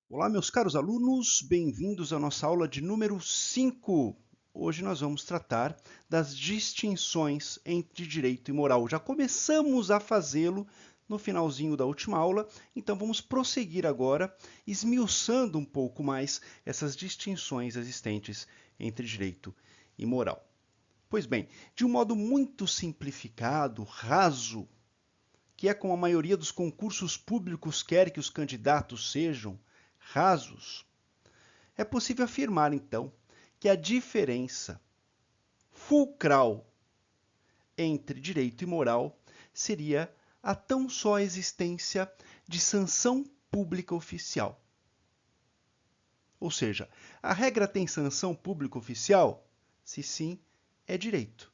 Olá, meus caros alunos, bem-vindos à nossa aula de número 5. Hoje nós vamos tratar das distinções entre direito e moral. Já começamos a fazê-lo no finalzinho da última aula, então vamos prosseguir agora, esmiuçando um pouco mais essas distinções existentes entre direito e moral. Pois bem, de um modo muito simplificado, raso, que é como a maioria dos concursos públicos quer que os candidatos sejam, rasos, é possível afirmar, então, que a diferença fulcral entre direito e moral seria a tão só existência de sanção pública oficial. Ou seja, a regra tem sanção pública oficial? Se sim, é direito.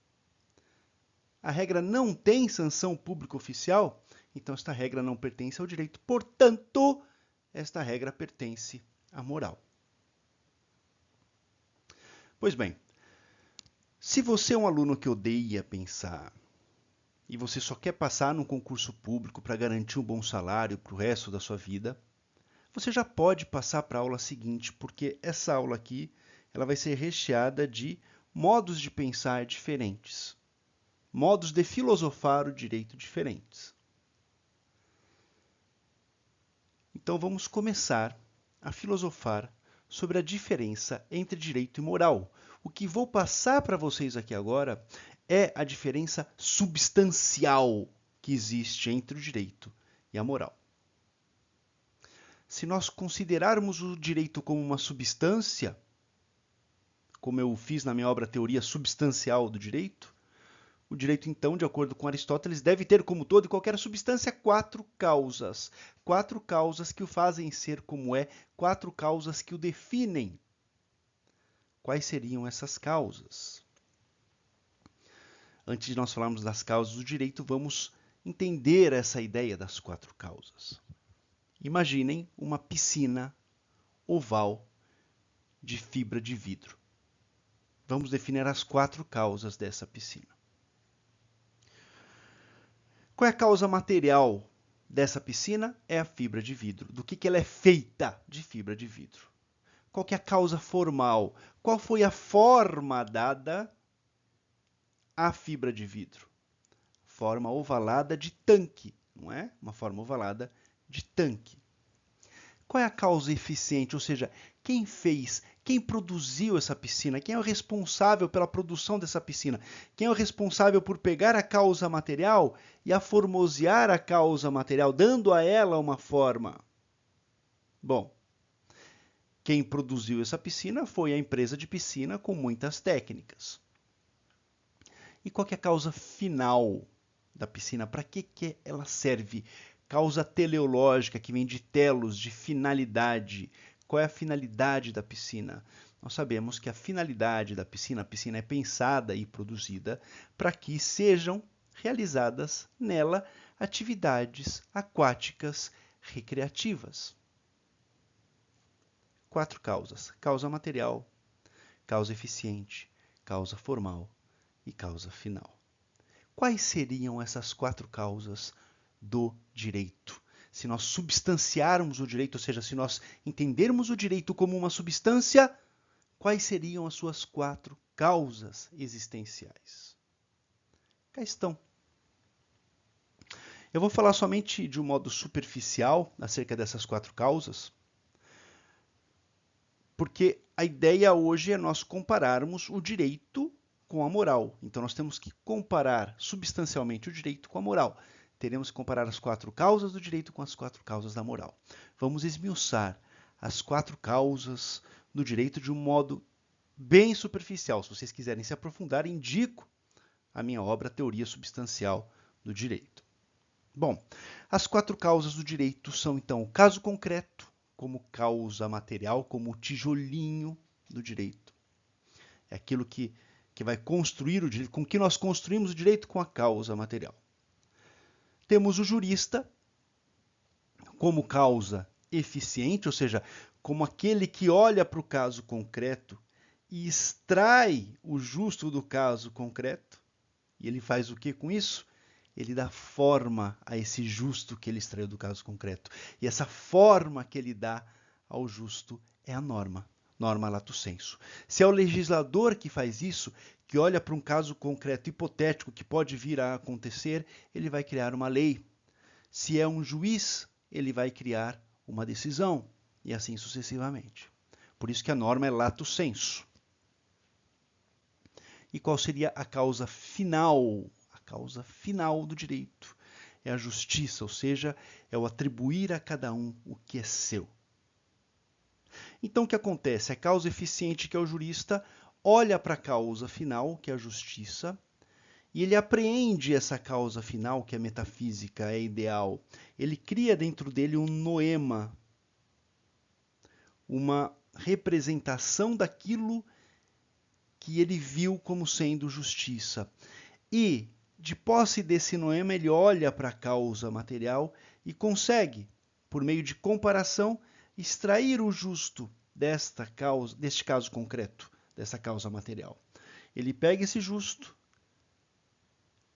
A regra não tem sanção pública oficial? Então esta regra não pertence ao direito. Portanto, esta regra pertence à moral. Pois bem, se você é um aluno que odeia pensar e você só quer passar num concurso público para garantir um bom salário para o resto da sua vida, você já pode passar para a aula seguinte, porque essa aula aqui ela vai ser recheada de modos de pensar diferentes, modos de filosofar o direito diferentes. Então vamos começar a filosofar sobre a diferença entre direito e moral. O que vou passar para vocês aqui agora é a diferença substancial que existe entre o direito e a moral. Se nós considerarmos o direito como uma substância, como eu fiz na minha obra Teoria Substancial do Direito, o direito, então, de acordo com Aristóteles, deve ter como todo e qualquer substância quatro causas. Quatro causas que o fazem ser como é, quatro causas que o definem. Quais seriam essas causas? Antes de nós falarmos das causas do direito, vamos entender essa ideia das quatro causas. Imaginem uma piscina oval de fibra de vidro. Vamos definir as quatro causas dessa piscina. Qual é a causa material dessa piscina? É a fibra de vidro. Do que ela é feita? De fibra de vidro. Qual que é a causa formal? Qual foi a forma dada à fibra de vidro? Forma ovalada de tanque, não é? Uma forma ovalada de tanque. Qual é a causa eficiente? Ou seja, quem fez, quem produziu essa piscina? Quem é o responsável pela produção dessa piscina? Quem é o responsável por pegar a causa material e aformosear a causa material, dando a ela uma forma? Bom, quem produziu essa piscina foi a empresa de piscina com muitas técnicas. E qual que é a causa final da piscina? Para que ela serve? Causa teleológica, que vem de telos, de finalidade. Qual é a finalidade da piscina? Nós sabemos que a finalidade da piscina, a piscina é pensada e produzida para que sejam realizadas nela atividades aquáticas recreativas. Quatro causas: causa material, causa eficiente, causa formal e causa final. Quais seriam essas quatro causas do direito? Se nós substanciarmos o direito, ou seja, se nós entendermos o direito como uma substância, quais seriam as suas quatro causas existenciais? Cá estão. Eu vou falar somente de um modo superficial acerca dessas quatro causas, porque a ideia hoje é nós compararmos o direito com a moral. Então nós temos que comparar substancialmente o direito com a moral. Teremos que comparar as quatro causas do direito com as quatro causas da moral. Vamos esmiuçar as quatro causas do direito de um modo bem superficial. Se vocês quiserem se aprofundar, indico a minha obra Teoria Substancial do Direito. Bom, as quatro causas do direito são, então, o caso concreto, como causa material, como o tijolinho do direito. É aquilo que vai construir o direito, com que nós construímos o direito com a causa material. Temos o jurista como causa eficiente, ou seja, como aquele que olha para o caso concreto e extrai o justo do caso concreto. E ele faz o que com isso? Ele dá forma a esse justo que ele extraiu do caso concreto. E essa forma que ele dá ao justo é a norma, norma lato sensu. Se é o legislador que faz isso, que olha para um caso concreto hipotético que pode vir a acontecer, ele vai criar uma lei. Se é um juiz, ele vai criar uma decisão, e assim sucessivamente. Por isso que a norma é lato sensu. E qual seria a causa final? A causa final do direito é a justiça, ou seja, é o atribuir a cada um o que é seu. Então o que acontece? A causa eficiente, que é o jurista, olha para a causa final, que é a justiça, e ele apreende essa causa final, que é metafísica, é ideal. Ele cria dentro dele um noema, uma representação daquilo que ele viu como sendo justiça. E, de posse desse noema, ele olha para a causa material e consegue, por meio de comparação, extrair o justo deste caso concreto, dessa causa material. Ele pega esse justo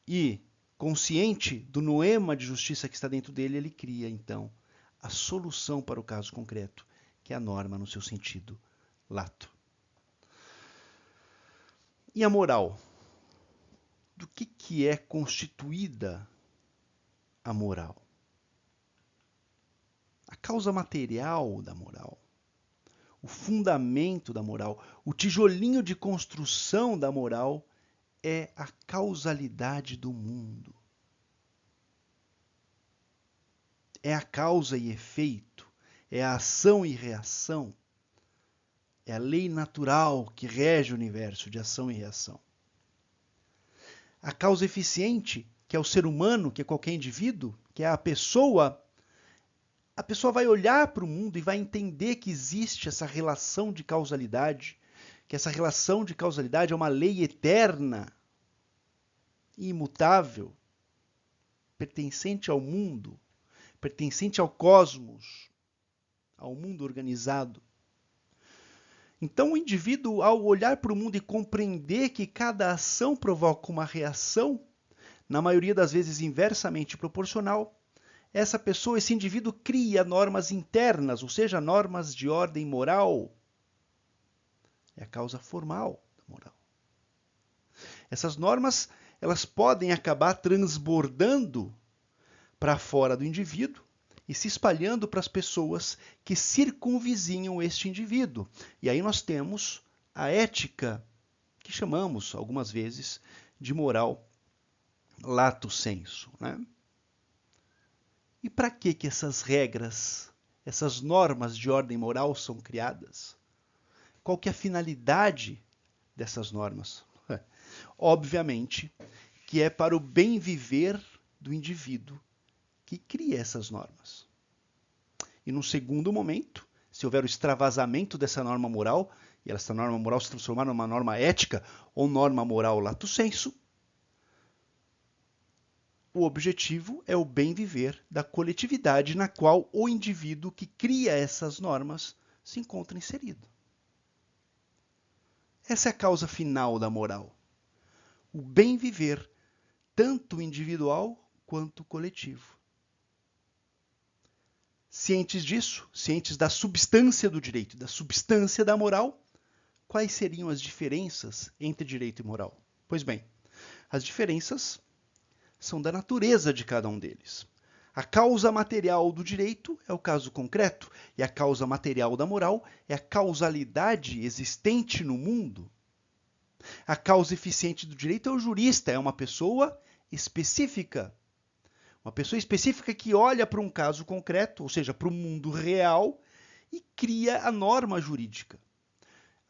e, consciente do noema de justiça que está dentro dele, ele cria, então, a solução para o caso concreto, que é a norma no seu sentido lato. E a moral? Do que é constituída a moral? A causa material da moral, o fundamento da moral, o tijolinho de construção da moral é a causalidade do mundo. É a causa e efeito, é a ação e reação, é a lei natural que rege o universo de ação e reação. A causa eficiente, que é o ser humano, que é qualquer indivíduo, que é a pessoa vai olhar para o mundo e vai entender que existe essa relação de causalidade, que essa relação de causalidade é uma lei eterna, imutável, pertencente ao mundo, pertencente ao cosmos, ao mundo organizado. Então, o indivíduo, ao olhar para o mundo e compreender que cada ação provoca uma reação, na maioria das vezes inversamente proporcional, essa pessoa, esse indivíduo, cria normas internas, ou seja, normas de ordem moral. É a causa formal da moral. Essas normas, elas podem acabar transbordando para fora do indivíduo e se espalhando para as pessoas que circunvizinham este indivíduo. E aí nós temos a ética, que chamamos algumas vezes de moral lato sensu, né? E para que essas regras, essas normas de ordem moral são criadas? Qual que é a finalidade dessas normas? Obviamente que é para o bem viver do indivíduo que cria essas normas. E num segundo momento, se houver o extravasamento dessa norma moral, e essa norma moral se transformar numa norma ética ou norma moral lato sensu, o objetivo é o bem viver da coletividade na qual o indivíduo que cria essas normas se encontra inserido. Essa é a causa final da moral. O bem viver, tanto individual quanto coletivo. Cientes disso, cientes da substância do direito, da substância da moral, quais seriam as diferenças entre direito e moral? Pois bem, as diferenças são da natureza de cada um deles. A causa material do direito é o caso concreto, e a causa material da moral é a causalidade existente no mundo. A causa eficiente do direito é o jurista, é uma pessoa específica. Uma pessoa específica que olha para um caso concreto, ou seja, para o mundo real, e cria a norma jurídica.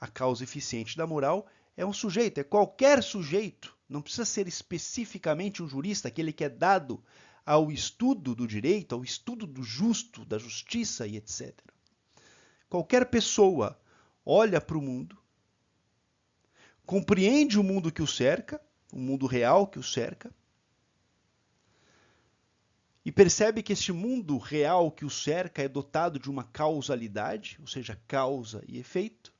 A causa eficiente da moral é um sujeito, é qualquer sujeito, não precisa ser especificamente um jurista, aquele que é dado ao estudo do direito, ao estudo do justo, da justiça e etc. Qualquer pessoa olha para o mundo, compreende o mundo que o cerca, o mundo real que o cerca, e percebe que este mundo real que o cerca é dotado de uma causalidade, ou seja, causa e efeito.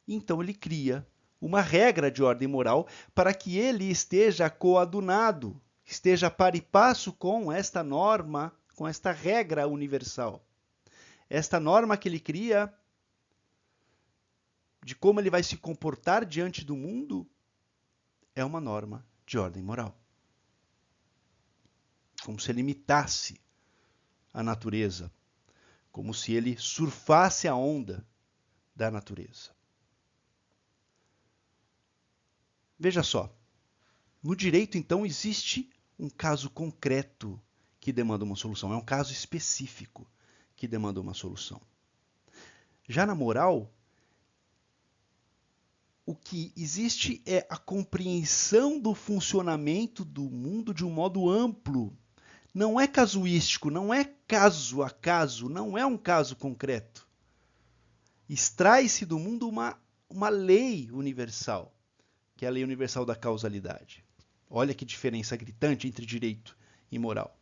Então ele cria uma regra de ordem moral para que ele esteja coadunado, esteja par e passo com esta norma com esta regra universal. Esta norma que ele cria de como ele vai se comportar diante do mundo é uma norma de ordem moral. Como se ele imitasse a natureza, como se ele surfasse a onda da natureza. Veja só, no direito, então, existe um caso concreto que demanda uma solução, é um caso específico que demanda uma solução. Já na moral, o que existe é a compreensão do funcionamento do mundo de um modo amplo. Não é casuístico, não é caso a caso, não é um caso concreto. Extrai-se do mundo uma lei universal, que é a lei universal da causalidade. Olha que diferença gritante entre direito e moral.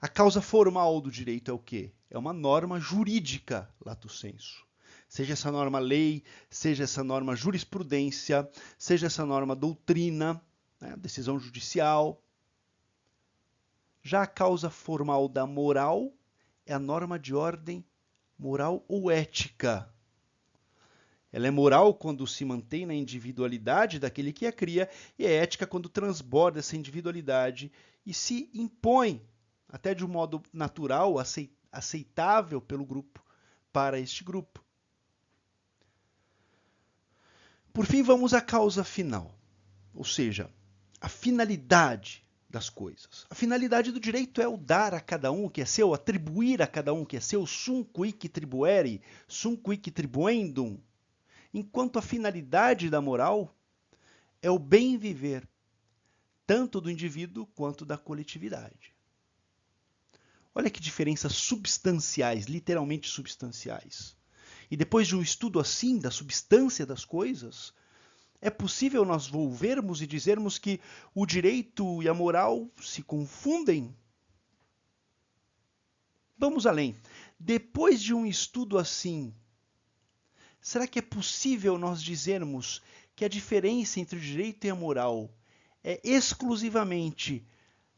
A causa formal do direito é o quê? É uma norma jurídica, lato sensu. Seja essa norma lei, seja essa norma jurisprudência, seja essa norma doutrina, né, decisão judicial. Já a causa formal da moral é a norma de ordem moral ou ética. Ela é moral quando se mantém na individualidade daquele que a cria, e é ética quando transborda essa individualidade e se impõe, até de um modo natural, aceitável pelo grupo, para este grupo. Por fim, vamos à causa final, ou seja, a finalidade das coisas. A finalidade do direito é o dar a cada um o que é seu, atribuir a cada um o que é seu, sum quic tribuere, sum quic tribuendum, enquanto a finalidade da moral é o bem viver, tanto do indivíduo quanto da coletividade. Olha que diferenças substanciais, literalmente substanciais. E depois de um estudo assim da substância das coisas, é possível nós volvermos e dizermos que o direito e a moral se confundem? Vamos além. Depois de um estudo assim, será que é possível nós dizermos que a diferença entre o direito e a moral é exclusivamente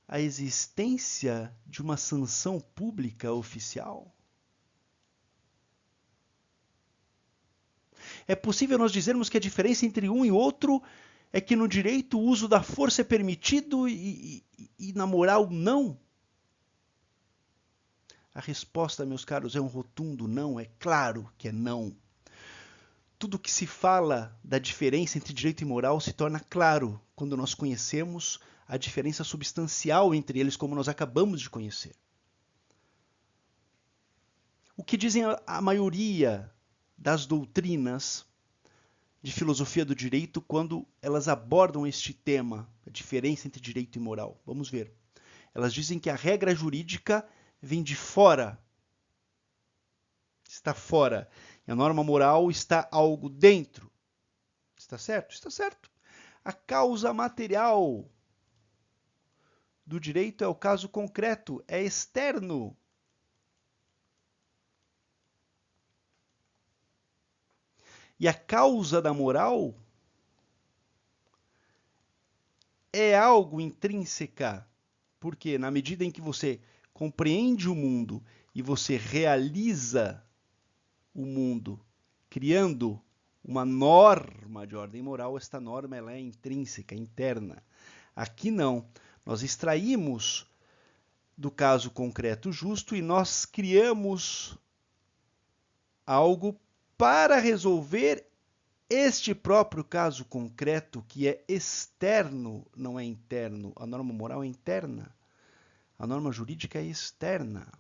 a existência de uma sanção pública oficial? É possível nós dizermos que a diferença entre um e outro é que no direito o uso da força é permitido e na moral não? A resposta, meus caros, é um rotundo não, é claro que é não. Tudo que se fala da diferença entre direito e moral se torna claro quando nós conhecemos a diferença substancial entre eles, como nós acabamos de conhecer. O que dizem a maioria das doutrinas de filosofia do direito quando elas abordam este tema, a diferença entre direito e moral? Vamos ver. Elas dizem que a regra jurídica vem de fora, está fora, e a norma moral está algo dentro. Está certo? Está certo. A causa material do direito é o caso concreto, é externo. E a causa da moral é algo intrínseca, porque na medida em que você compreende o mundo e você realiza o mundo, criando uma norma de ordem moral, esta norma ela é intrínseca, interna. Aqui não. Nós extraímos do caso concreto justo e nós criamos algo para resolver este próprio caso concreto que é externo, não é interno. A norma moral é interna. A norma jurídica é externa.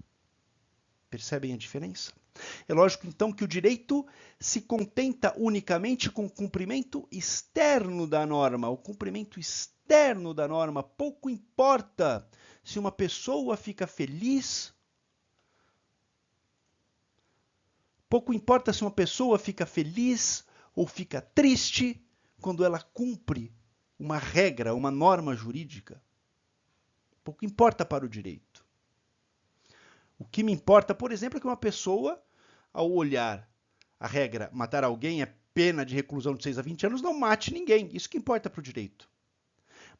Percebem a diferença? É lógico, então, que o direito se contenta unicamente com o cumprimento externo da norma. O cumprimento externo da norma pouco importa se uma pessoa fica feliz. Pouco importa se uma pessoa fica feliz ou fica triste quando ela cumpre uma regra, uma norma jurídica. Pouco importa para o direito. O que me importa, por exemplo, é que uma pessoa, ao olhar a regra matar alguém é pena de reclusão de 6 a 20 anos, não mate ninguém. Isso que importa para o direito.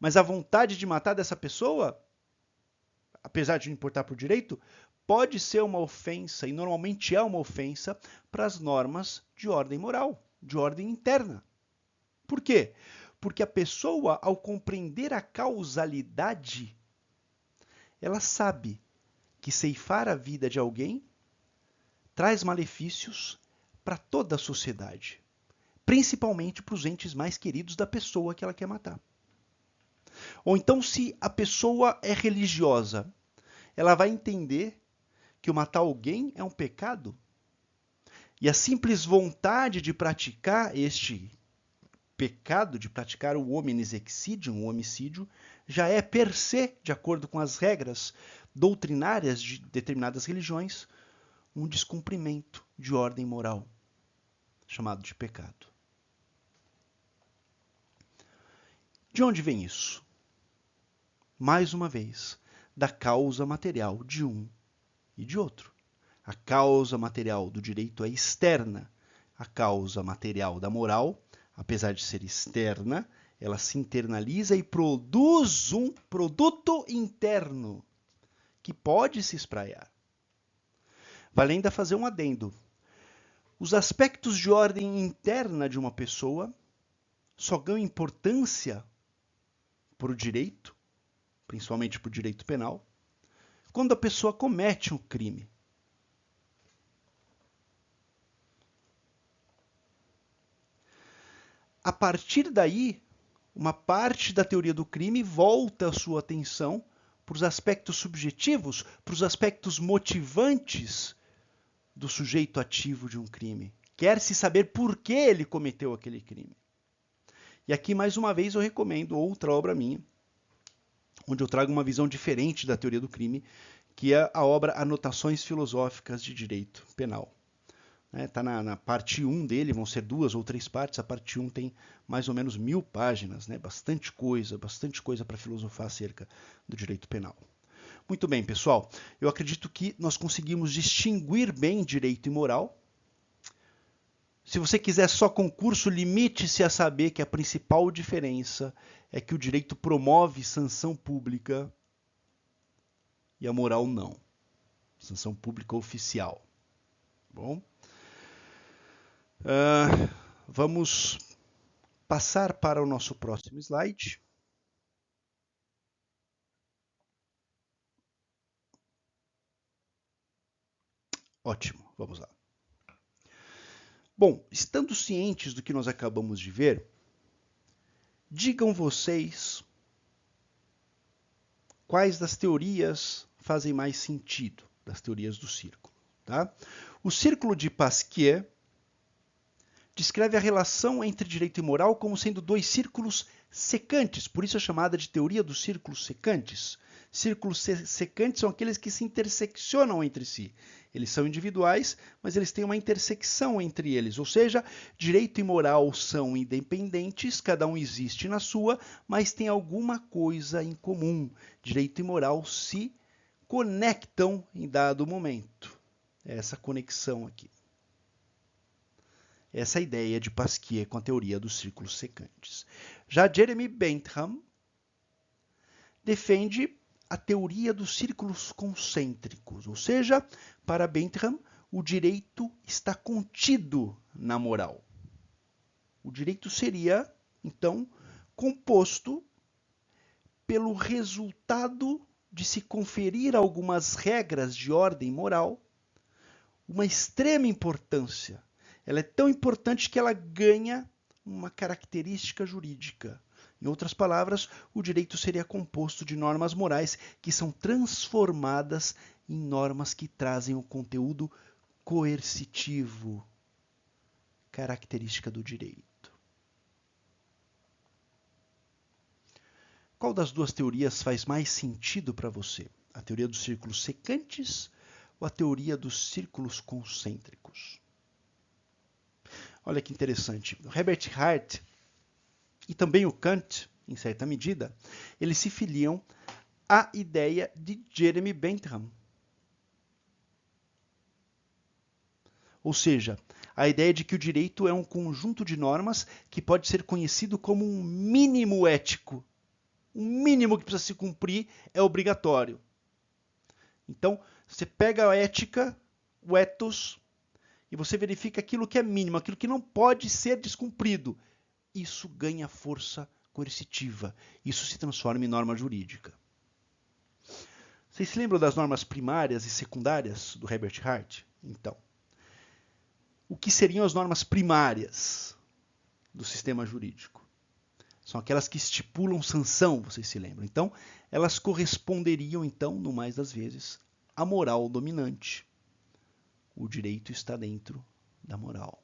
Mas a vontade de matar dessa pessoa, apesar de não importar para o direito, pode ser uma ofensa, e normalmente é uma ofensa, para as normas de ordem moral, de ordem interna. Por quê? Porque a pessoa, ao compreender a causalidade, ela sabe que ceifar a vida de alguém traz malefícios para toda a sociedade, principalmente para os entes mais queridos da pessoa que ela quer matar. Ou então, se a pessoa é religiosa, ela vai entender que o matar alguém é um pecado, e a simples vontade de praticar este pecado, de praticar o hominis excidium, o homicídio, já é per se, de acordo com as regras doutrinárias de determinadas religiões, um descumprimento de ordem moral, chamado de pecado. De onde vem isso? Mais uma vez, da causa material de um e de outro. A causa material do direito é externa. A causa material da moral, apesar de ser externa, ela se internaliza e produz um produto interno que pode se espraiar. Vale ainda fazer um adendo. Os aspectos de ordem interna de uma pessoa só ganham importância para o direito, principalmente para o direito penal, quando a pessoa comete um crime. A partir daí, uma parte da teoria do crime volta a sua atenção para os aspectos subjetivos, para os aspectos motivantes do sujeito ativo de um crime. Quer-se saber por que ele cometeu aquele crime. E aqui, mais uma vez, eu recomendo outra obra minha, onde eu trago uma visão diferente da teoria do crime, que é a obra Anotações Filosóficas de Direito Penal. Está na parte 1 dele, vão ser 2 ou 3 partes. A parte 1 tem mais ou menos 1000 páginas, bastante coisa para filosofar acerca do direito penal. Muito bem, pessoal. Eu acredito que nós conseguimos distinguir bem direito e moral. Se você quiser só concurso, limite-se a saber que a principal diferença é que o direito promove sanção pública e a moral não. Sanção pública oficial. Bom? Vamos passar para o nosso próximo slide. Ótimo, vamos lá. Bom, estando cientes do que nós acabamos de ver, digam vocês quais das teorias fazem mais sentido, das teorias do círculo. Tá? O círculo de Pasquier descreve a relação entre direito e moral como sendo dois círculos secantes, por isso é chamada de teoria dos círculos secantes. Círculos secantes são aqueles que se interseccionam entre si. Eles são individuais, mas eles têm uma intersecção entre eles, ou seja, direito e moral são independentes, cada um existe na sua, mas tem alguma coisa em comum. Direito e moral se conectam em dado momento. É essa conexão aqui. Essa é a ideia de Pasquier com a teoria dos círculos secantes. Já Jeremy Bentham defende a teoria dos círculos concêntricos, ou seja, para Bentham, o direito está contido na moral. O direito seria, então, composto pelo resultado de se conferir algumas regras de ordem moral uma extrema importância. Ela é tão importante que ela ganha uma característica jurídica. Em outras palavras, o direito seria composto de normas morais que são transformadas em normas que trazem o conteúdo coercitivo, característica do direito. Qual das duas teorias faz mais sentido para você? A teoria dos círculos secantes ou a teoria dos círculos concêntricos? Olha que interessante. O Herbert Hart e também o Kant, em certa medida, eles se filiam à ideia de Jeremy Bentham. Ou seja, a ideia de que o direito é um conjunto de normas que pode ser conhecido como um mínimo ético. Um mínimo que precisa se cumprir é obrigatório. Então, você pega a ética, o ethos, e você verifica aquilo que é mínimo, aquilo que não pode ser descumprido. Isso ganha força coercitiva. Isso se transforma em norma jurídica. Vocês se lembram das normas primárias e secundárias do Herbert Hart? Então, o que seriam as normas primárias do sistema jurídico? São aquelas que estipulam sanção, vocês se lembram. Então, elas corresponderiam, então, no mais das vezes, à moral dominante. O direito está dentro da moral.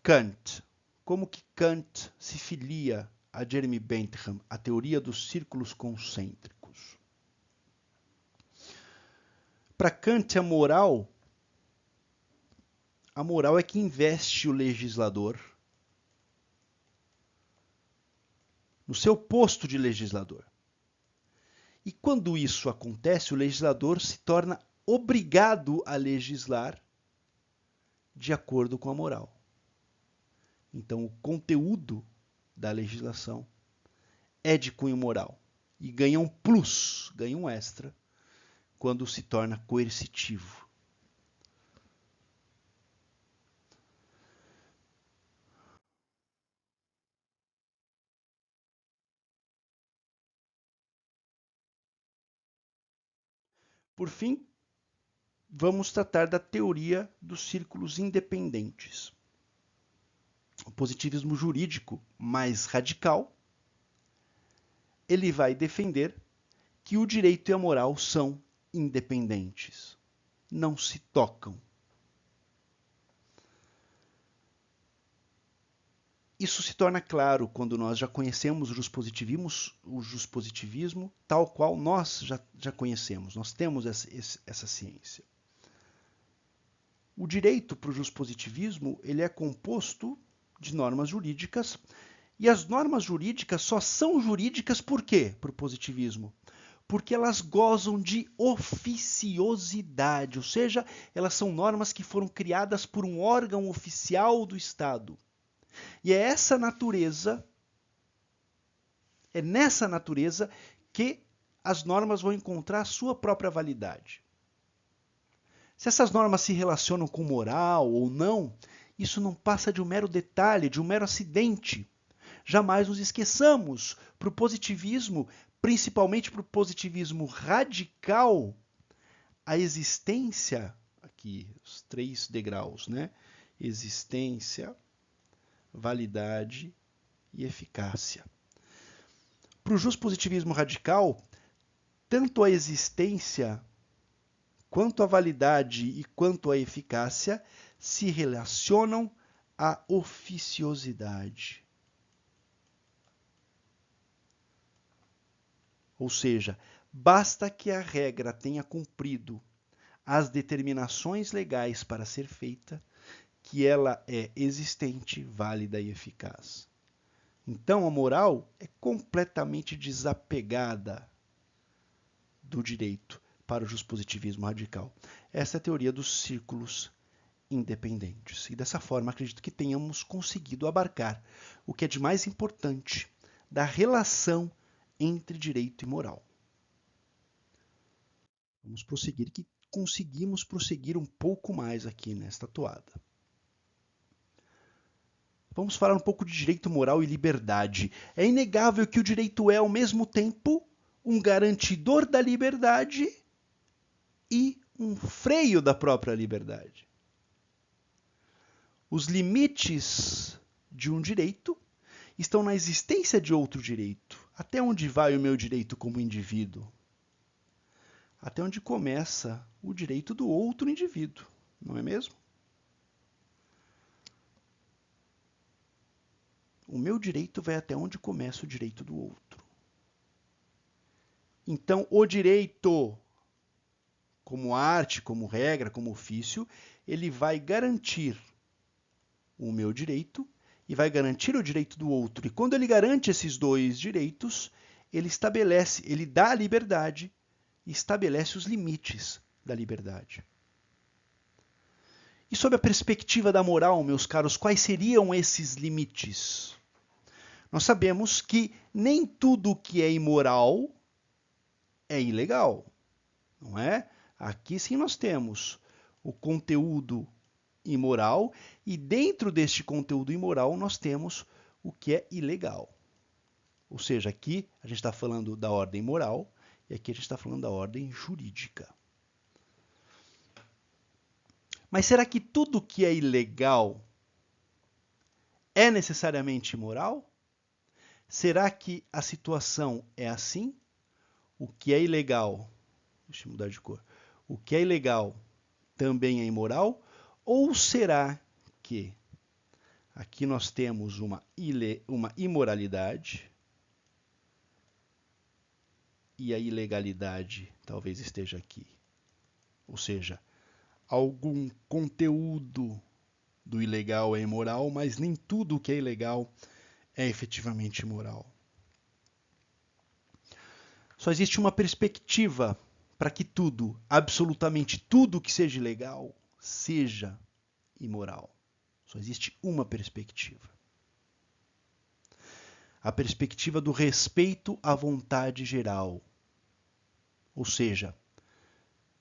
Kant. Como que Kant se filia a Jeremy Bentham, a teoria dos círculos concêntricos? Para Kant, a moral é que investe o legislador no seu posto de legislador. E quando isso acontece, o legislador se torna obrigado a legislar de acordo com a moral. Então, o conteúdo da legislação é de cunho moral e ganha um plus, ganha um extra, quando se torna coercitivo. Por fim, vamos tratar da teoria dos círculos independentes. O positivismo jurídico mais radical, ele vai defender que o direito e a moral são independentes, não se tocam. Isso se torna claro quando nós já conhecemos o juspositivismo tal qual nós já conhecemos, nós temos essa ciência. O direito para o juspositivismo ele é composto de normas jurídicas, e as normas jurídicas só são jurídicas por quê? Para o positivismo? Porque elas gozam de oficiosidade, ou seja, elas são normas que foram criadas por um órgão oficial do Estado. E é nessa natureza que as normas vão encontrar a sua própria validade. Se essas normas se relacionam com moral ou não, isso não passa de um mero detalhe, de um mero acidente. Jamais nos esqueçamos, para o positivismo, principalmente para o positivismo radical, a existência, aqui os 3 degraus, né? Existência, validade e eficácia. Para o juspositivismo radical, tanto a existência, quanto a validade e quanto a eficácia se relacionam à oficiosidade. Ou seja, basta que a regra tenha cumprido as determinações legais para ser feita, que ela é existente, válida e eficaz. Então, a moral é completamente desapegada do direito para o juspositivismo radical. Essa é a teoria dos círculos independentes. E dessa forma, acredito que tenhamos conseguido abarcar o que é de mais importante da relação entre direito e moral. Vamos prosseguir, que conseguimos prosseguir um pouco mais aqui nesta toada. Vamos falar um pouco de direito moral e liberdade. É inegável que o direito é, ao mesmo tempo, um garantidor da liberdade e um freio da própria liberdade. Os limites de um direito estão na existência de outro direito. Até onde vai o meu direito como indivíduo? Até onde começa o direito do outro indivíduo, não é mesmo? O meu direito vai até onde começa o direito do outro. Então, o direito, como arte, como regra, como ofício, ele vai garantir o meu direito e vai garantir o direito do outro. E quando ele garante esses 2 direitos, ele dá a liberdade e estabelece os limites da liberdade. E sob a perspectiva da moral, meus caros, quais seriam esses limites? Nós sabemos que nem tudo que é imoral é ilegal, não é? Aqui sim nós temos o conteúdo imoral e dentro deste conteúdo imoral nós temos o que é ilegal. Ou seja, aqui a gente está falando da ordem moral e aqui a gente está falando da ordem jurídica. Mas será que tudo que é ilegal é necessariamente imoral? Será que a situação é assim? O que é ilegal, deixa eu mudar de cor, o que é ilegal também é imoral? Ou será que aqui nós temos uma imoralidade e a ilegalidade talvez esteja aqui? Ou seja, algum conteúdo do ilegal é imoral, mas nem tudo que é ilegal é efetivamente imoral. Só existe uma perspectiva para que tudo, absolutamente tudo que seja ilegal, seja imoral. Só existe uma perspectiva. A perspectiva do respeito à vontade geral. Ou seja,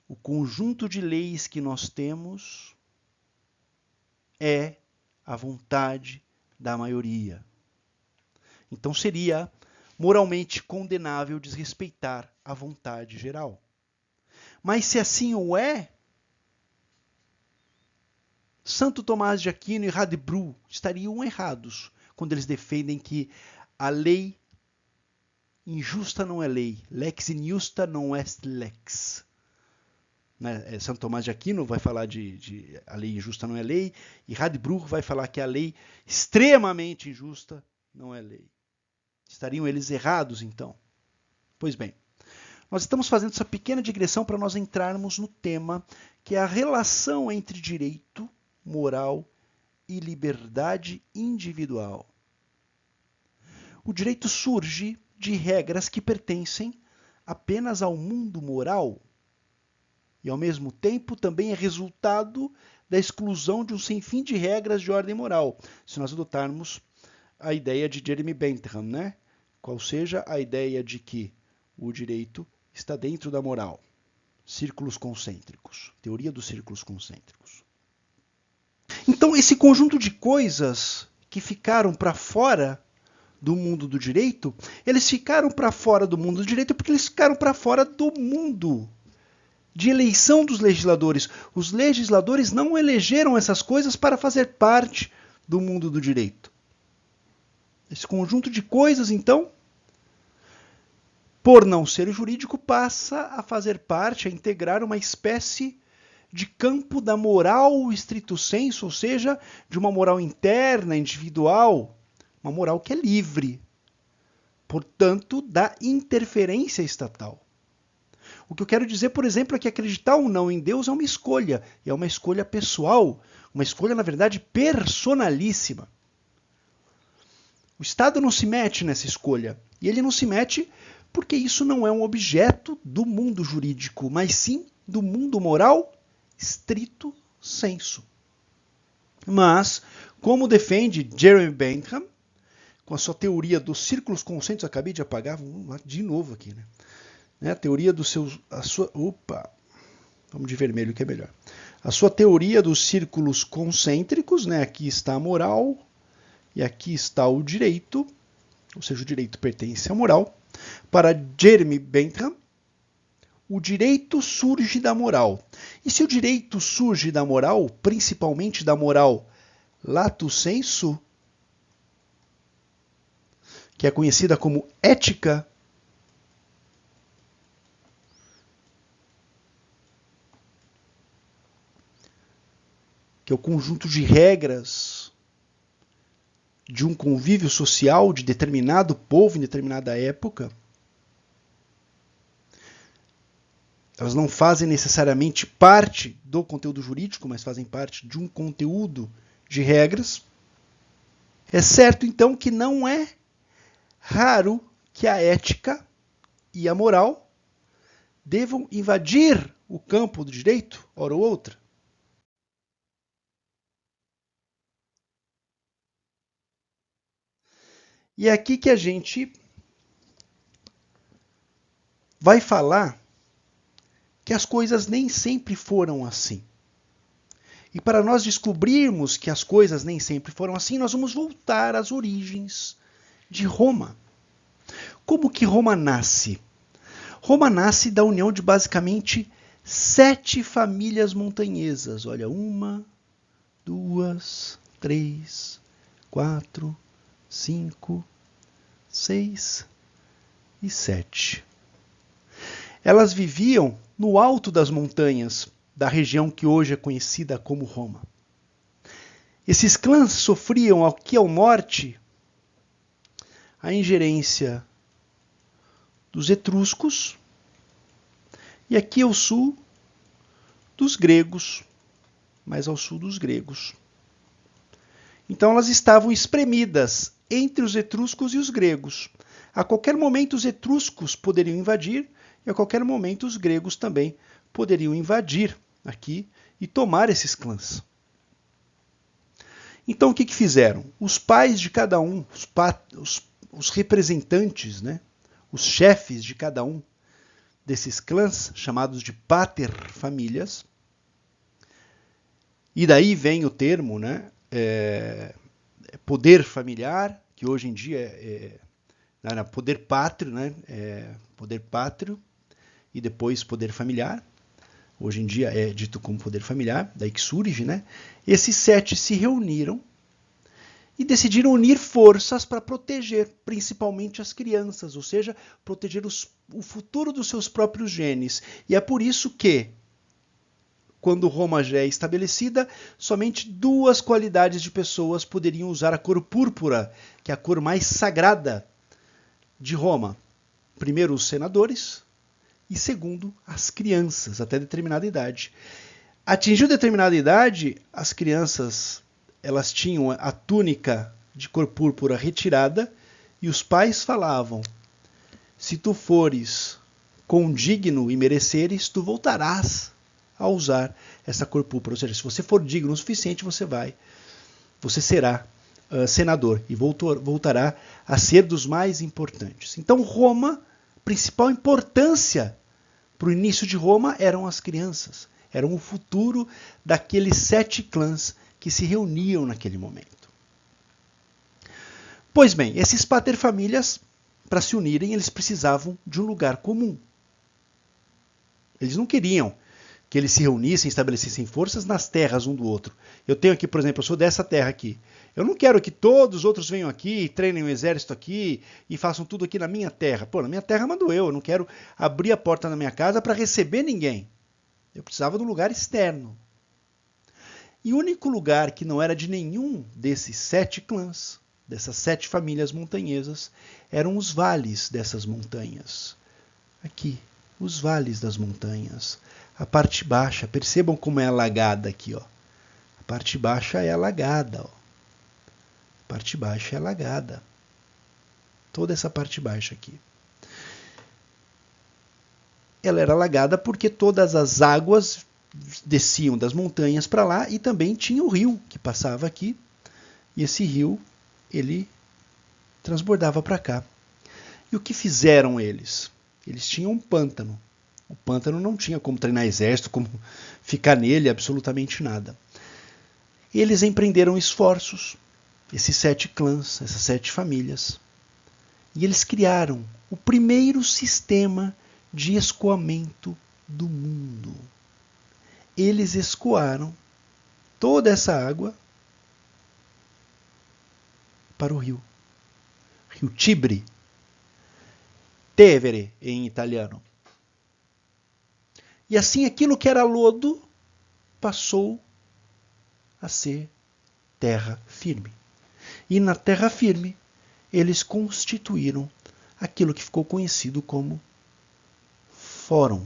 o conjunto de leis que nós temos é a vontade da maioria. Então seria moralmente condenável desrespeitar a vontade geral. Mas se assim o é, Santo Tomás de Aquino e Radbruch estariam errados quando eles defendem que a lei injusta não é lei, lex injusta non est lex. Né? Santo Tomás de Aquino vai falar de a lei injusta não é lei, e Radbruch vai falar que a lei extremamente injusta não é lei. Estariam eles errados, então? Pois bem, nós estamos fazendo essa pequena digressão para nós entrarmos no tema que é a relação entre direito, moral e liberdade individual. O direito surge de regras que pertencem apenas ao mundo moral e, ao mesmo tempo, também é resultado da exclusão de um sem fim de regras de ordem moral, se nós adotarmos a ideia de Jeremy Bentham, né? Qual seja a ideia de que o direito está dentro da moral. Círculos concêntricos. Teoria dos círculos concêntricos. Então, esse conjunto de coisas que ficaram para fora do mundo do direito, eles ficaram para fora do mundo do direito porque eles ficaram para fora do mundo de eleição dos legisladores. Os legisladores não elegeram essas coisas para fazer parte do mundo do direito. Esse conjunto de coisas, então, por não ser jurídico, passa a fazer parte, a integrar uma espécie de campo da moral stricto sensu, ou seja, de uma moral interna, individual, uma moral que é livre, portanto, da interferência estatal. O que eu quero dizer, por exemplo, é que acreditar ou não em Deus é uma escolha, e é uma escolha pessoal, uma escolha, na verdade, personalíssima. O Estado não se mete nessa escolha, e ele não se mete porque isso não é um objeto do mundo jurídico, mas sim do mundo moral stricto sensu. Mas, como defende Jeremy Bentham, com a sua teoria dos círculos concêntricos, acabei de apagar, vamos lá de novo aqui, né? A teoria dos seus... vamos de vermelho que é melhor. A sua teoria dos círculos concêntricos, né? Aqui está a moral e aqui está o direito, ou seja, o direito pertence à moral. Para Jeremy Bentham, o direito surge da moral. E se o direito surge da moral, principalmente da moral lato sensu, que é conhecida como ética, que é o conjunto de regras de um convívio social de determinado povo em determinada época, elas não fazem necessariamente parte do conteúdo jurídico, mas fazem parte de um conteúdo de regras. É certo, então, que não é raro que a ética e a moral devam invadir o campo do direito, hora ou outra. E é aqui que a gente vai falar que as coisas nem sempre foram assim. E para nós descobrirmos que as coisas nem sempre foram assim, nós vamos voltar às origens de Roma. Como que Roma nasce? Roma nasce da união de basicamente 7 famílias montanhesas. Olha, 1, 2, 3, 4, 5, 6 e 7. Elas viviam no alto das montanhas da região que hoje é conhecida como Roma. Esses clãs sofriam aqui ao norte a ingerência dos etruscos e aqui ao sul dos gregos, mais ao sul dos gregos. Então elas estavam espremidas entre os etruscos e os gregos. A qualquer momento os etruscos poderiam invadir e a qualquer momento os gregos também poderiam invadir aqui e tomar esses clãs. Então o que fizeram? Os pais de cada um, os representantes, né? Os chefes de cada um desses clãs, chamados de paterfamilias, e daí vem o termo, né? Poder familiar, que hoje em dia era poder pátrio, né? Poder pátrio e depois poder familiar. Hoje em dia é dito como poder familiar, daí que surge, né? Esses 7 se reuniram e decidiram unir forças para proteger principalmente as crianças, ou seja, proteger o futuro dos seus próprios genes. E é por isso que, quando Roma já é estabelecida, somente 2 qualidades de pessoas poderiam usar a cor púrpura, que é a cor mais sagrada de Roma. Primeiro, os senadores, e segundo, as crianças, até determinada idade. Atingiu determinada idade, as crianças elas tinham a túnica de cor púrpura retirada e os pais falavam: se tu fores condigno e mereceres, tu voltarás a usar essa cor púrpura. Ou seja, se você for digno o suficiente, você será senador e voltará a ser dos mais importantes. Então Roma, principal importância para o início de Roma eram as crianças, eram o futuro daqueles 7 clãs que se reuniam naquele momento. Pois bem, esses paterfamilias, para se unirem, eles precisavam de um lugar comum. Eles não queriam que eles se reunissem, estabelecessem forças nas terras um do outro. Eu tenho aqui, por exemplo, eu sou dessa terra aqui. Eu não quero que todos os outros venham aqui, treinem um exército aqui e façam tudo aqui na minha terra. Pô, na minha terra mando eu não quero abrir a porta da minha casa para receber ninguém. Eu precisava de um lugar externo. E o único lugar que não era de nenhum desses 7 clãs, dessas 7 famílias montanhesas, eram os vales dessas montanhas. Aqui, os vales das montanhas. A parte baixa, percebam como é alagada aqui, ó. A parte baixa é alagada, ó. A parte baixa é alagada. Toda essa parte baixa aqui. Ela era alagada porque todas as águas desciam das montanhas para lá e também tinha o rio que passava aqui. E esse rio, ele transbordava para cá. E o que fizeram eles? Eles tinham um pântano. O pântano não tinha como treinar exército, como ficar nele, absolutamente nada. Eles empreenderam esforços, esses 7 clãs, essas 7 famílias, e eles criaram o primeiro sistema de escoamento do mundo. Eles escoaram toda essa água para o rio. Rio Tibre. Tevere, em italiano. E assim aquilo que era lodo passou a ser terra firme. E na terra firme eles constituíram aquilo que ficou conhecido como Fórum.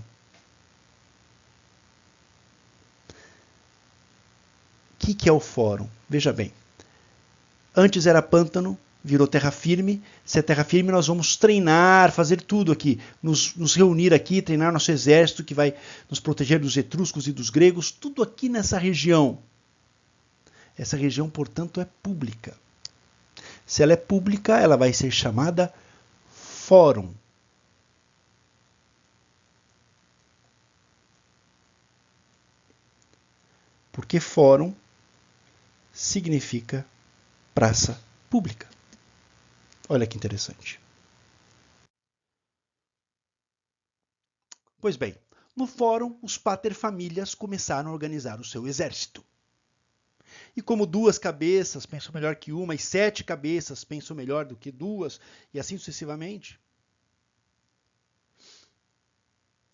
O que é o Fórum? Veja bem. Antes era pântano, virou terra firme. Se é terra firme, nós vamos treinar, fazer tudo aqui. Nos reunir aqui, treinar nosso exército que vai nos proteger dos etruscos e dos gregos. Tudo aqui nessa região. Essa região, portanto, é pública. Se ela é pública, ela vai ser chamada fórum. Porque fórum significa praça pública. Olha que interessante. Pois bem, no fórum, os paterfamilias começaram a organizar o seu exército. E como 2 cabeças pensam melhor que uma, e 7 cabeças pensam melhor do que 2, e assim sucessivamente,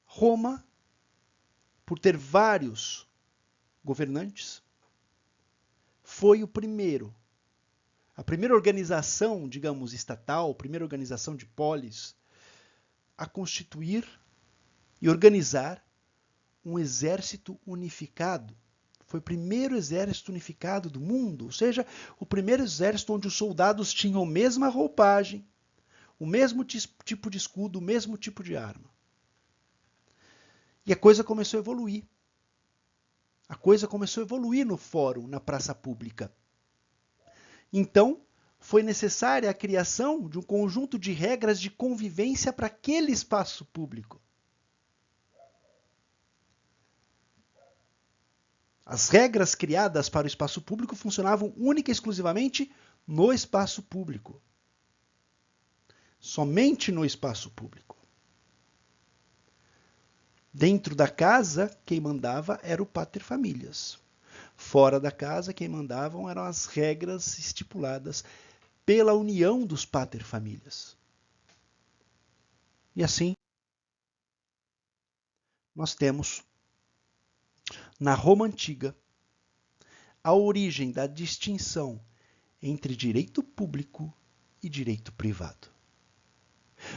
Roma, por ter vários governantes, foi a primeira organização, digamos, estatal, a primeira organização de polis, a constituir e organizar um exército unificado. Foi o primeiro exército unificado do mundo, ou seja, o primeiro exército onde os soldados tinham a mesma roupagem, o mesmo tipo de escudo, o mesmo tipo de arma. E a coisa começou a evoluir. A coisa começou a evoluir no fórum, na praça pública. Então, foi necessária a criação de um conjunto de regras de convivência para aquele espaço público. As regras criadas para o espaço público funcionavam única e exclusivamente no espaço público. Somente no espaço público. Dentro da casa, quem mandava era o paterfamilias. Fora da casa, quem mandavam eram as regras estipuladas pela união dos paterfamilias. E assim, nós temos, na Roma Antiga, a origem da distinção entre direito público e direito privado.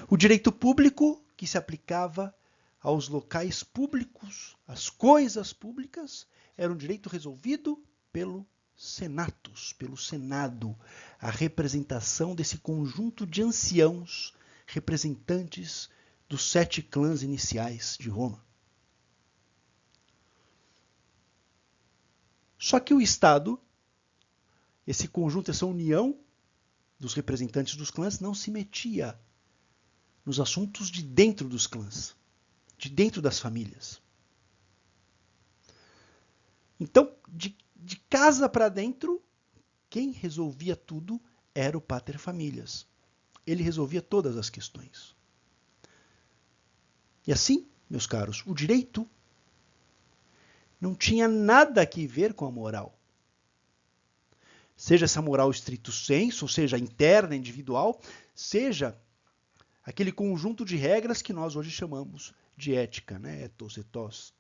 O direito público, que se aplicava aos locais públicos, às coisas públicas, era um direito resolvido pelo senatus, pelo Senado, a representação desse conjunto de anciãos, representantes dos 7 clãs iniciais de Roma. Só que o Estado, esse conjunto, essa união dos representantes dos clãs, não se metia nos assuntos de dentro dos clãs, de dentro das famílias. Então, de casa para dentro, quem resolvia tudo era o paterfamilias. Ele resolvia todas as questões. E assim, meus caros, o direito não tinha nada a ver com a moral. Seja essa moral estrito sensu, seja interna, individual, seja aquele conjunto de regras que nós hoje chamamos de ética, né? Ethos, ethos,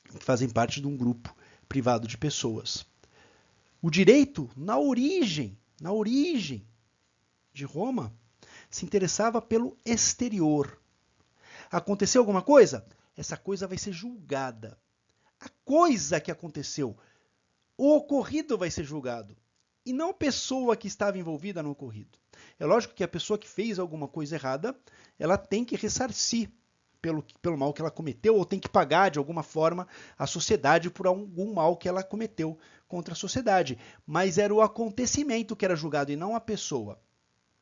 que fazem parte de um grupo privado de pessoas. O direito, na origem de Roma, se interessava pelo exterior. Aconteceu alguma coisa? Essa coisa vai ser julgada. A coisa que aconteceu, o ocorrido vai ser julgado. E não a pessoa que estava envolvida no ocorrido. É lógico que a pessoa que fez alguma coisa errada, ela tem que ressarcir pelo mal que ela cometeu, ou tem que pagar de alguma forma a sociedade por algum mal que ela cometeu contra a sociedade. Mas era o acontecimento que era julgado e não a pessoa.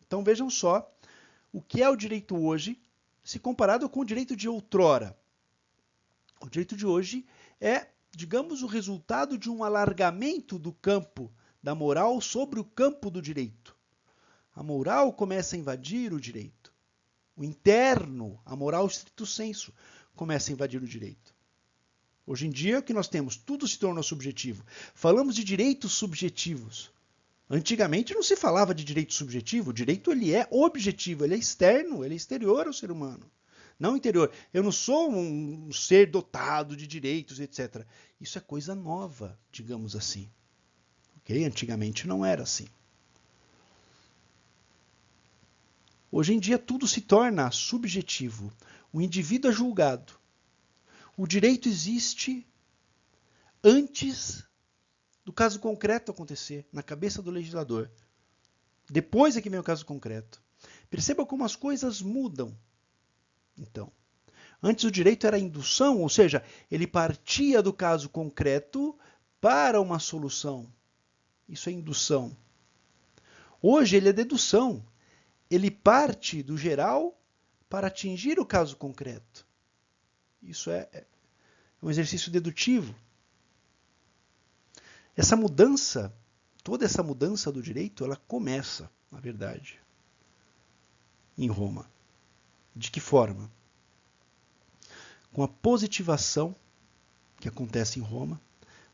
Então vejam só o que é o direito hoje, se comparado com o direito de outrora. O direito de hoje é, digamos, o resultado de um alargamento do campo da moral sobre o campo do direito. A moral começa a invadir o direito. O interno, a moral stricto sensu, começa a invadir o direito. Hoje em dia, o que nós temos? Tudo se torna subjetivo. Falamos de direitos subjetivos. Antigamente não se falava de direito subjetivo. O direito ele é objetivo, ele é externo, ele é exterior ao ser humano. Não interior. Eu não sou um ser dotado de direitos, etc. Isso é coisa nova, digamos assim. Okay? Antigamente não era assim. Hoje em dia tudo se torna subjetivo. O indivíduo é julgado. O direito existe antes do caso concreto acontecer, na cabeça do legislador. Depois é que vem o caso concreto. Perceba como as coisas mudam. Então, antes o direito era indução, ou seja, ele partia do caso concreto para uma solução. Isso é indução. Hoje ele é dedução. Ele parte do geral para atingir o caso concreto. Isso é um exercício dedutivo. Essa mudança, toda essa mudança do direito, ela começa, na verdade, em Roma. De que forma? Com a positivação, que acontece em Roma,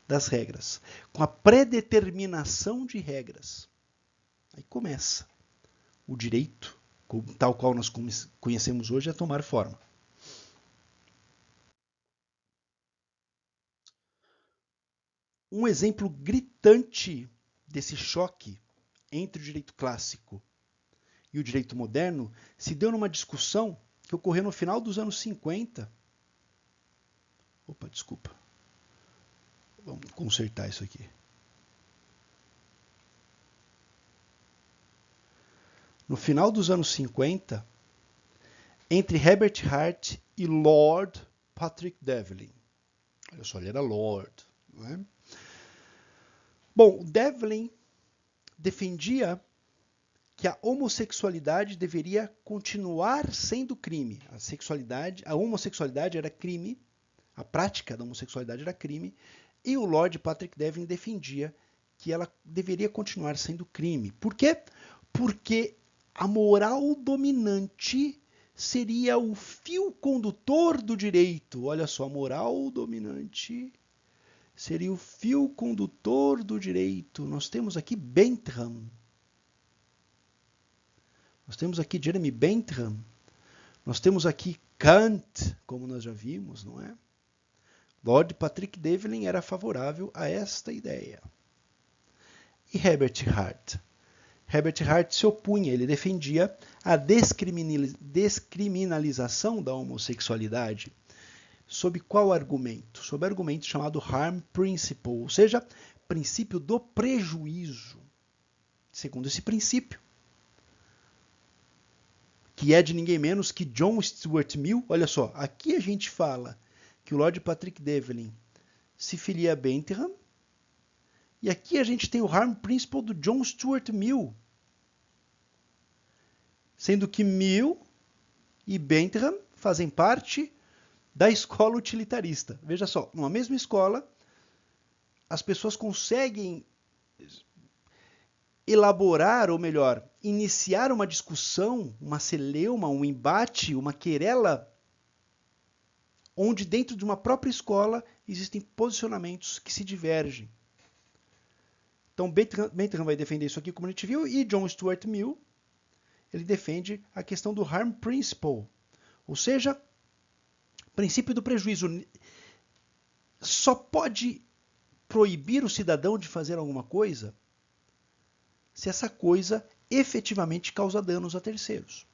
das regras. Com a predeterminação de regras. Aí começa o direito, tal qual nós conhecemos hoje, a tomar forma. Um exemplo gritante desse choque entre o direito clássico e o direito moderno se deu numa discussão que ocorreu no final dos anos 50. Opa, desculpa. Vamos consertar isso aqui. No final dos anos 50, entre Herbert Hart e Lord Patrick Devlin. Olha só, ele era Lord, não é? Bom, Devlin defendia que a homossexualidade deveria continuar sendo crime. A homossexualidade era crime, a prática da homossexualidade era crime, e o Lord Patrick Devlin defendia que ela deveria continuar sendo crime. Por quê? Porque a moral dominante seria o fio condutor do direito. Olha só, a moral dominante seria o fio condutor do direito. Nós temos aqui Bentham. Nós temos aqui Jeremy Bentham. Nós temos aqui Kant, como nós já vimos, não é? Lord Patrick Devlin era favorável a esta ideia. E Herbert Hart? Herbert Hart se opunha, ele defendia a descriminalização da homossexualidade. Sob qual argumento? Sob o argumento chamado Harm Principle, ou seja, princípio do prejuízo. Segundo esse princípio, que é de ninguém menos que John Stuart Mill, olha só, aqui a gente fala que o Lord Patrick Devlin se filia a Bentham, e aqui a gente tem o Harm Principle do John Stuart Mill, sendo que Mill e Bentham fazem parte da escola utilitarista. Veja só, numa mesma escola, as pessoas conseguem elaborar, ou melhor, iniciar uma discussão, uma celeuma, um embate, uma querela, onde dentro de uma própria escola existem posicionamentos que se divergem. Então, Bentham vai defender isso aqui, como a gente viu, e John Stuart Mill, ele defende a questão do Harm Principle, ou seja, princípio do prejuízo. Só pode proibir o cidadão de fazer alguma coisa se essa coisa efetivamente causa danos a terceiros.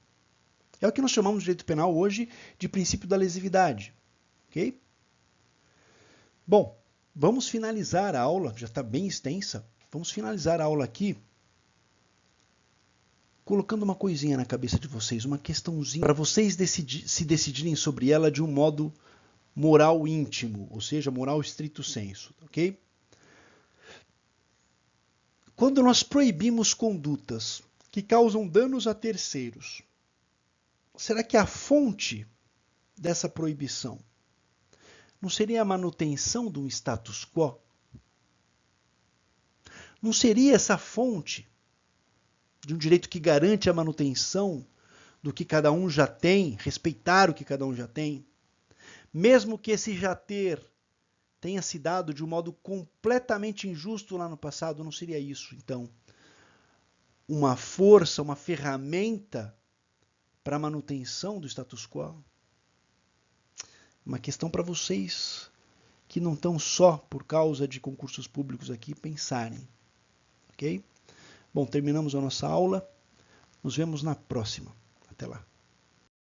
É o que nós chamamos de direito penal hoje de princípio da lesividade. Ok? Bom, vamos finalizar a aula, já está bem extensa. Vamos finalizar a aula aqui colocando uma coisinha na cabeça de vocês, uma questãozinha, para vocês se decidirem sobre ela de um modo moral íntimo, ou seja, moral stricto sensu, ok? Quando nós proibimos condutas que causam danos a terceiros, será que a fonte dessa proibição não seria a manutenção de um status quo? Não seria essa fonte de um direito que garante a manutenção do que cada um já tem, respeitar o que cada um já tem, mesmo que esse já ter tenha se dado de um modo completamente injusto lá no passado, não seria isso, então, uma força, uma ferramenta para a manutenção do status quo? Uma questão para vocês que não estão só por causa de concursos públicos aqui pensarem, ok? Bom, terminamos a nossa aula. Nos vemos na próxima. Até lá.